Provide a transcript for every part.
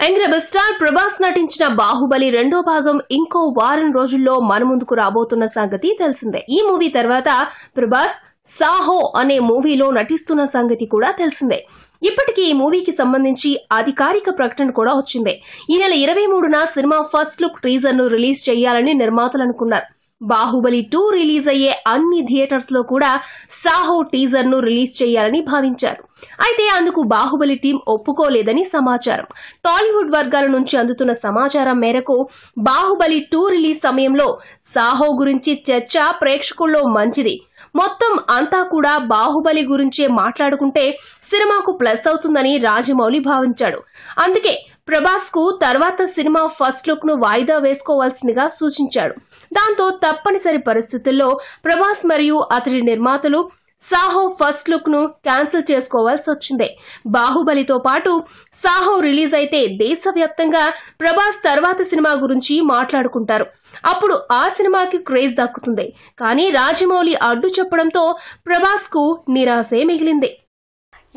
Young rebel star Prabhas నటించిన బాహుబలి రెండో భాగం ఇంకో వారం రోజుల్లో మన ముందుకు రాబోతున్న సంగతి తెలిసిందే. ఈ మూవీ తర్వాత ప్రభాస్ సాహో అనే మూవీలో నటిస్తున్న సంగతి కూడా తెలిసిందే. ఇప్పటికీ ఈ మూవీకి సంబంధించి అధికారిక ప్రకటన కూడా వచ్చింది. ఈ నెల 23న సినిమా ఫస్ట్ లుక్ టీజర్ ను రిలీజ్ చేయాలని నిర్మాతలు అనుకున్నారు. బాహుబలి 2 రిలీజ్ అయ్యే అన్ని థియేటర్స్ లో కూడా సాహో టీజర్ ను రిలీజ్ చేయాలని భావించారు. అయితే అందుకు బాహుబలి టీం ఒప్పుకోలేదని సమాచారం. టాలీవుడ్ వర్గాల నుంచి అందుతున్న సమాచారం మేరకు బాహుబలి 2 రిలీజ్ సమయంలో సాహో గురించి చర్చ ప్రేక్షకుల్లో మంచిది. మొత్తం అంతా కూడా బాహుబలి గురించే మాట్లాడుకుంటే సినిమాకు ప్లస్ అవుతుందని రాజమౌళి భావించాడు. అందుకే ప్రభాస్ కు తర్వాత సినిమా ఫస్ట్ లుక్ ను వాయిదా వేసుకోవాల్సిందిగా సూచించాడు. దాంతో తప్పనిసరి పరిస్థితుల్లో ప్రభాస్ మరియు అతడి నిర్మాతలు సాహో ఫస్ట్ లుక్ ను క్యాన్సిల్ చేసుకోవాల్సి వచ్చింది. బాహుబలితో పాటు సాహో రిలీజ్ అయితే దేశవ్యాప్తంగా ప్రభాస్ తర్వాత సినిమా గురించి మాట్లాడుకుంటారు. అప్పుడు ఆ సినిమాకి క్రేజ్ దక్కుతుంది. కానీ రాజమౌళి అడ్డు చెప్పడంతో ప్రభాస్ కు నిరాశే మిగిలింది.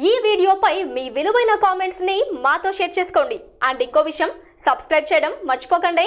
ఈ వీడియోపై మీ విలువైన కామెంట్స్ ని మాతో షేర్ చేసుకోండి. అండ్ ఇంకో విషయం, సబ్స్క్రైబ్ చేయడం మర్చిపోకండి.